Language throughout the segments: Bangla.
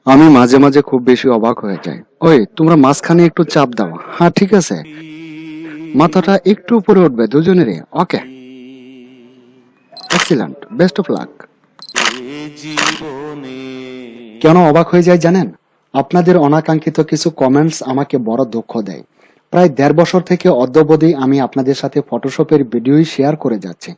আমি মাঝে মাঝে খুব বেশি অবাক হয়ে যাই। ওই তোমরা মাঝখানে একটু চাপ দাও। হ্যাঁ ঠিক আছে, মাথাটা একটু উপরে উঠবে দুজনেরই। ওকে, এক্সিলেন্ট, বেস্ট অফ লাক। কেন অবাক হয়ে যায় জানেন? আপনাদের অনাকাঙ্ক্ষিত কিছু কমেন্টস আমাকে বড় দুঃখ দেয়। প্রায় ১.৫ বছর থেকে অদ্যাবধি আমি আপনাদের সাথে ফটোশপের ভিডিওই শেয়ার করে যাচ্ছি।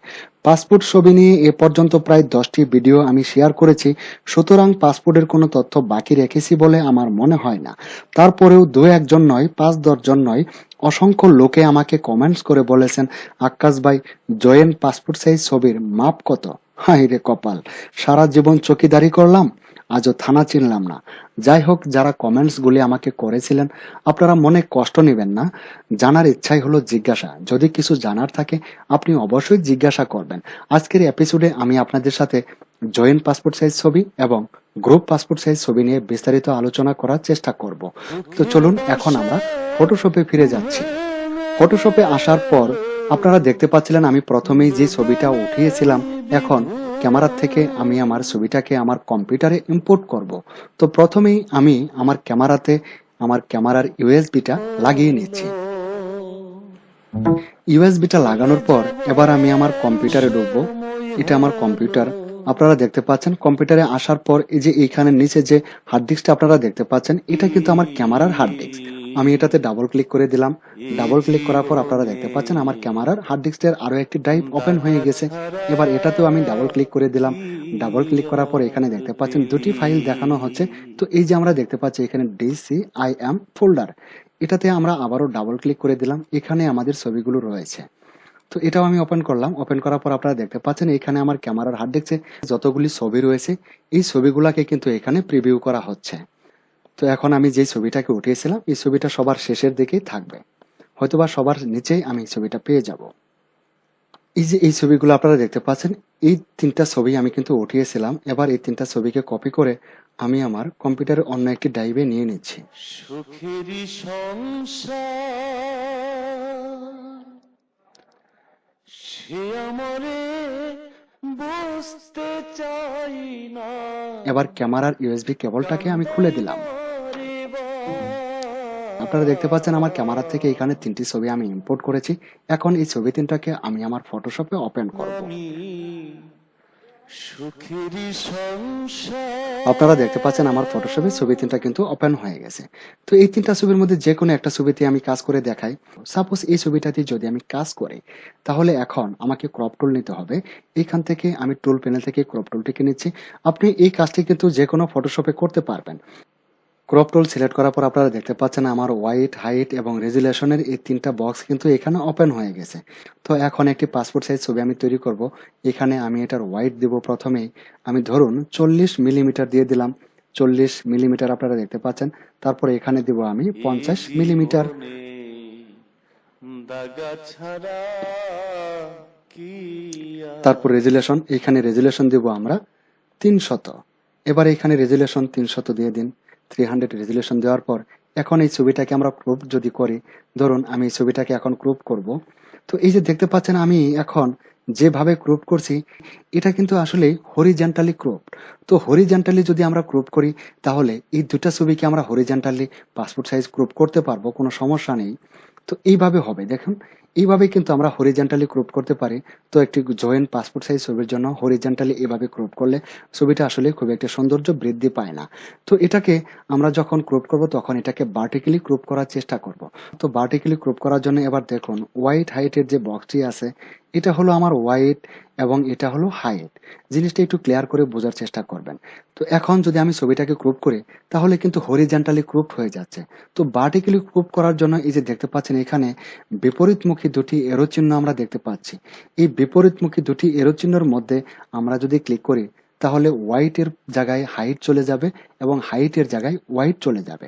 পাসপোর্ট ছবি নিয়ে এ পর্যন্ত প্রায় ১০টি ভিডিও আমি শেয়ার করেছি। সুতরাং পাসপোর্টের কোনো তথ্য বাকি রেখেছি বলে আমার মনে হয় না। তারপরেও দু একজন নয়, ৫-১০ জন নয়, অসংখ্য লোকে আমাকে কমেন্টস করে বলেছেন, আক্কাস ভাই, জয়েন্ট পাসপোর্ট সাইজ ছবির মাপ কত? হায় রে কপাল, সারা জীবন চকিদারি করলাম, আজও থানা চিনলাম না। যাই হোক, যারা কমেন্টস গুলি আমাকে করেছিলেন, আপনারা মনে কষ্ট নেবেন না। জানার ইচ্ছাই হলো জিজ্ঞাসা। যদি কিছু জানার থাকে আপনি অবশ্যই জিজ্ঞাসা করবেন। আজকের এপিসোডে আমি আপনাদের সাথে জয়েন্ট পাসপোর্ট সাইজ ছবি এবং গ্রুপ পাসপোর্ট সাইজ ছবি নিয়ে বিস্তারিত আলোচনা করার চেষ্টা করব। তো চলুন এখন আমরা ফটোশপে ফিরে যাচ্ছি। ফটোশপে আসার পর আপনারা দেখতে পাচ্ছিলেন আমি প্রথমেই যে ছবিটা উঠিয়েছিলাম, এখন ক্যামেরার থেকে আমি আমার ছবিটাকে আমার কম্পিউটারে ইম্পোর্ট করব। তো প্রথমেই আমি আমার ক্যামেরাতে আমার ক্যামেরার ইউএসবিটা লাগিয়ে নিচ্ছি। ইউএসবিটা লাগানোর পর এবার আমি আমার কম্পিউটারে ঢুকবো। এটা আমার কম্পিউটার। আপনারা দেখতে পাচ্ছেন কম্পিউটারে আসার পর এই যে এইখানে নিচে যে হার্ড ডিস্কটা আপনারা দেখতে পাচ্ছেন, এটা কিন্তু আমার ক্যামেরার হার্ড ডিস্ক। আমি এটাতে ডাবল ক্লিক করে দিলাম। ডাবল ক্লিক করার পর আপনারা দেখতে পাচ্ছেন আমার ক্যামেরার হার্ড ডিস্কের আরো একটি ড্রাইভ ওপেন হয়ে গেছে। এবার এটাতেও আমি ডাবল ক্লিক করে দিলাম। ডাবল ক্লিক করার পর এখানে দেখতে পাচ্ছেন দুটি ফাইল দেখানো হচ্ছে। তো এই যে আমরা দেখতে পাচ্ছি এখানে DCIM ফোল্ডার, এটাতে আমরা আবারও ডাবল ক্লিক করে দিলাম। এখানে আমাদের ছবিগুলো রয়েছে। তো এটাও আমি ওপেন করলাম। ওপেন করার পর আপনারা দেখতে পাচ্ছেন এখানে আমার ক্যামেরার হার্ড ডিস্কে যতগুলি ছবি রয়েছে, এই ছবিগুলাকে কিন্তু এখানে প্রিভিউ করা হচ্ছে। তো এখন আমি যে ছবিটাকে উঠিয়েছিলাম এই ছবিটা সবার শেষের দিকেই থাকবে, হয়তোবা সবার নিচেই আমি ছবিটা পেয়ে যাব। এই যে এই ছবিগুলো আপনারা দেখতে পাচ্ছেন, এই 3টা ছবি আমি কিন্তু উঠিয়েছিলাম। এবার এই 3টা ছবিকে কপি করে আমি আমার কম্পিউটারের অন্য একটি ড্রাইভে নিয়ে নিচ্ছি। সুখেরই সংসার সে আমারে বুঝতে চাই না। এবার ক্যামেরার ইউএসবি কেবলটাকে আমি খুলে দিলাম। আপনারা দেখতে পাচ্ছেন আমার ক্যামেরা থেকে এখানে 3টি ছবি আমি ইম্পোর্ট করেছি। এখন এই ছবি 3টাকে আমি আমার ফটোশপে ওপেন করব। আপনারা দেখতে পাচ্ছেন আমার ফটোশপে ছবি 3টা কিন্তু ওপেন হয়ে গেছে। তো এই 3টা ছবির মধ্যে যে কোনো একটা ছবিতে আমি কাজ করে দেখাই। সাপোজ এই ছবিটাতে যদি আমি কাজ করি, তাহলে এখন আমাকে ক্রপ টুল নিতে হবে। এখান থেকে আমি টুল প্যানেল থেকে ক্রপ টুলটিকে নিচ্ছি। আপনি এই কাজটি কিন্তু যে কোনো ফটোশপে করতে পারবেন। ক্রপ টুল সিলেক্ট করার পর আপনারা দেখতে পাচ্ছেন আমার হোয়াইট, হাইট এবং রেজুলেশনের এই 3টা বক্স কিন্তু এখানে ওপেন হয়ে গেছে। তো এখন একটি পাসপোর্ট সাইজ ছবি আমি তৈরি করব। এখানে আমি এটার হোয়াইট দেব। প্রথমেই আমি ধরুন 40 মিলিমিটার দিয়ে দিলাম। 40 মিলিমিটার আপনারা দেখতে পাচ্ছেন। তারপরে এখানে দেব আমি 50 মিলিমিটার। তারপর রেজুলেশন, এখানে রেজুলেশন দেব আমরা 300। এবার এখানে রেজুলেশন 300 দিয়ে দিন। 300 রেজুলেশন দেওয়ার পর এখন এই ছবিটাকে আমরা ক্রপ যদি করি, ধরুন আমি এই ছবিটাকে এখন ক্রপ করব। তো এই যে দেখতে পাচ্ছেন আমি এখন যেভাবে ক্রপ করছি, এটা কিন্তু আসলে হরিজন্টালি ক্রপ। তো হরিজন্টালি যদি আমরা ক্রপ করি, তাহলে এই দুটা ছবিকে আমরা হরিজন্টালি পাসপোর্ট সাইজ ক্রপ করতে পারবো, কোনো সমস্যা নেই। তো এইভাবে হবে, দেখুন এইভাবে কিন্তু আমরা হরিজন্টালি ক্রপ করতে পারি। তো একটি জয়েন্ট পাসপোর্ট সাইজ ছবির জন্য হরিজন্টালি এভাবে ক্রপ করলে ছবিটা আসলে খুব একটা সৌন্দর্য বৃদ্ধি পায় না। তো এটাকে আমরা যখন ক্রপ করব তখন এটাকে ভার্টিক্যালি ক্রপ করার চেষ্টা করব। তো ভার্টিক্যালি ক্রপ করার জন্য এবার দেখুন হোয়াইট হাইটের যে বক্সটি আছে, এটা হলো আমার হোয়াইট এবং এটা হলো হাইট। জিনিসটা একটু ক্লিয়ার করে বোঝার চেষ্টা করবেন। তো এখন যদি আমি ছবিটাকে ক্রপ করি, তাহলে কিন্তু হরিজন্টালি ক্রপ হয়ে যাচ্ছে। তো ভার্টিক্যালি ক্রপ করার জন্য এই যে দেখতে পাচ্ছেন এখানে বিপরীতমুখী দুটি এরো চিহ্ন আমরা দেখতে পাচ্ছি। এই বিপরীতমুখী দুটি এরো চিহ্নের মধ্যে আমরা যদি ক্লিক করি, তাহলে হোয়াইটের জায়গায় হাইট চলে যাবে এবং হাইটের জায়গায় হোয়াইট চলে যাবে।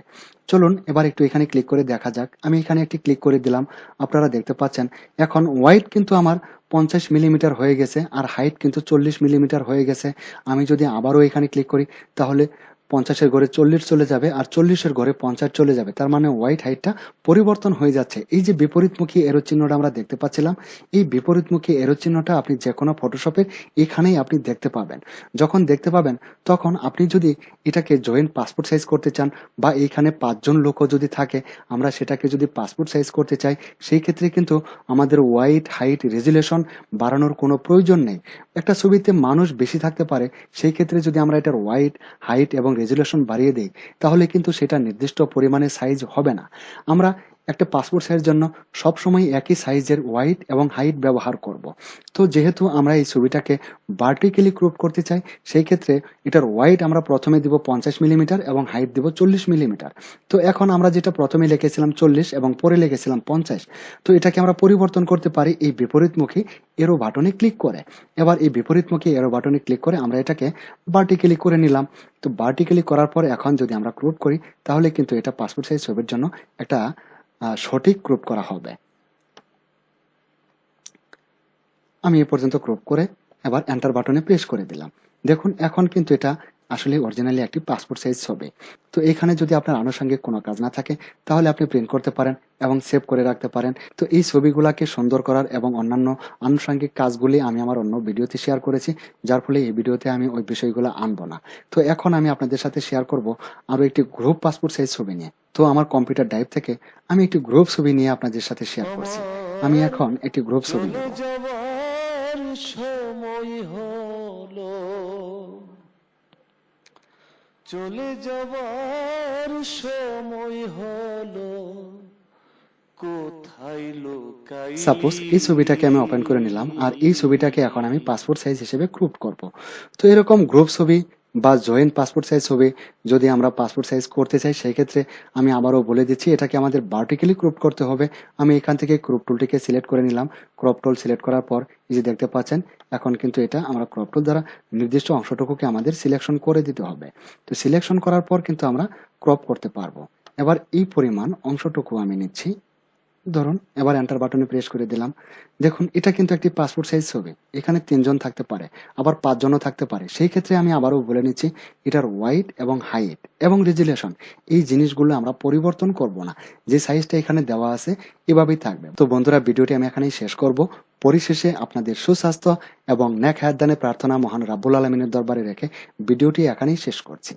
চলুন এবার একটু এখানে ক্লিক করে দেখা যাক। আমি এখানে একটি ক্লিক করে দিলাম। আপনারা দেখতে পাচ্ছেন এখন হোয়াইট কিন্তু আমার 50 মিলিমিটার হয়ে গেছে আর হাইট কিন্তু 40 মিলিমিটার হয়ে গেছে। আমি যদি আবারও এখানে ক্লিক করি, তাহলে 50-এর ঘরে 40 চলে যাবে আর 40-এর ঘরে 50 চলে যাবে, তার মানে হোয়াইট হাইটটা পরিবর্তন হয়ে যাচ্ছে। এই যে বিপরীতমুখী এরো চিহ্নটা আমরা দেখতে পাচ্ছিলাম, এই বিপরীতমুখী এরো চিহ্নটা আপনি যে কোনো ফটোশপের এখানেই আপনি দেখতে পাবেন। যখন দেখতে পাবেন তখন আপনি যদি এটাকে জয়েন্ট পাসপোর্ট সাইজ করতে চান বা এইখানে 5 জন লোকও যদি থাকে, আমরা সেটাকে যদি পাসপোর্ট সাইজ করতে চাই, সেই ক্ষেত্রে কিন্তু আমাদের হোয়াইট হাইট রেজুলেশন বাড়ানোর কোনো প্রয়োজন নেই। একটা ছবিতে মানুষ বেশি থাকতে পারে, সেই ক্ষেত্রে যদি আমরা এটার হোয়াইট হাইট এবং রেজুলেশন বাড়িয়ে দিই, তাহলে কিন্তু সেটা নির্দিষ্ট পরিমাণে সাইজ হবে না। আমরা একটা পাসপোর্ট সাইজের জন্য সবসময় একই সাইজের হোয়াইট এবং হাইট ব্যবহার করব। তো যেহেতু আমরা এই ছবিটাকে ভার্টিক্যালি ক্রপ করতে চাই, সেই ক্ষেত্রে এটার হোয়াইট আমরা প্রথমে দিব 50 মিলিমিটার এবং হাইট দিব 40 মিলিমিটার। তো এখন আমরা যেটা প্রথমে লিখেছিলাম 40 এবং পরে লিখেছিলাম 50, তো এটাকে আমরা পরিবর্তন করতে পারি এই বিপরীতমুখী এরো বাটনে ক্লিক করে। এবার এই বিপরীতমুখী এরো বাটনে ক্লিক করে আমরা এটাকে ভার্টিক্যালি করে নিলাম। তো ভার্টিক্যালি করার পর এখন যদি আমরা ক্রপ করি, তাহলে কিন্তু এটা পাসপোর্ট সাইজ ছবির জন্য একটা সঠিক ক্রপ করা হবে। আমি এ পর্যন্ত ক্রপ করে এবার এন্টার বাটনে প্রেস করে দিলাম। দেখুন এখন কিন্তু এটা আসলে অরিজিনালি একটি পাসপোর্ট সাইজ ছবি। তো এখানে যদি আপনার আনুষঙ্গিক কোনো কাজ না থাকে, তাহলে আপনি প্রিন্ট করতে পারেন এবং সেভ করে রাখতে পারেন। তো এই ছবিগুলাকে সুন্দর করার এবং অন্যান্য আনুষঙ্গিক কাজগুলি আমি আমার অন্য ভিডিওতে শেয়ার করেছি, যার ফলে এই ভিডিওতে আমি ওই বিষয়গুলো আনবো না। তো এখন আমি আপনাদের সাথে শেয়ার করব আরো একটি গ্রুপ পাসপোর্ট সাইজ ছবি নিয়ে। তো আমার কম্পিউটার ড্রাইভ থেকে আমি একটি গ্রুপ ছবি নিয়ে আপনাদের সাথে শেয়ার করছি। আমি এখন একটি গ্রুপ ছবি চলে নেব। যাবার সময় হলো, চলে যাবার সময় হলো, কোথায় লুকাই। সাপোজ এই ছবিটাকে আমি ওপেন করে নিলাম আর এই ছবিটাকে এখন আমি পাসপোর্ট সাইজ হিসেবে ক্রপ করব। তো এরকম গ্রুপ ছবি বা জয়েন্ট পাসপোর্ট সাইজ ছবি যদি আমরা পাসপোর্ট সাইজ করতে চাই, সেই ক্ষেত্রে আমি আবারও বলে দিচ্ছি এটাকে আমাদের ভার্টিক্যালি ক্রপ করতে হবে। আমি এখান থেকে ক্রপ টুলটিকে সিলেক্ট করে নিলাম। ক্রপ টুল সিলেক্ট করার পর এই যে দেখতে পাচ্ছেন, এখন কিন্তু এটা আমরা ক্রপ টুল দ্বারা নির্দিষ্ট অংশটুকুকে আমাদের সিলেকশন করে দিতে হবে। তো সিলেকশন করার পর কিন্তু আমরা ক্রপ করতে পারবো। এবার এই পরিমাণ অংশটুকু আমি নিচ্ছি, ধরুন এবার এন্টার বাটনে প্রেস করে দিলাম। দেখুন এটা কিন্তু একটি পাসপোর্ট সাইজ ছবি। এখানে 3 জন থাকতে পারে, আবার 5 জনও থাকতে পারে। সেই ক্ষেত্রে আমি আবারও বলে নিচ্ছি এটার হোয়াইট এবং হাইট এবং রেজুলেশন এই জিনিসগুলো আমরা পরিবর্তন করব না। যে সাইজটা এখানে দেওয়া আছে এভাবেই থাকবে। তো বন্ধুরা, ভিডিওটি আমি এখানেই শেষ করব। পরিশেষে আপনাদের সুস্বাস্থ্য এবং নেক হায়াত দানে প্রার্থনা মহান রাব্বুল আলামিনের দরবারে রেখে ভিডিওটি এখানেই শেষ করছি।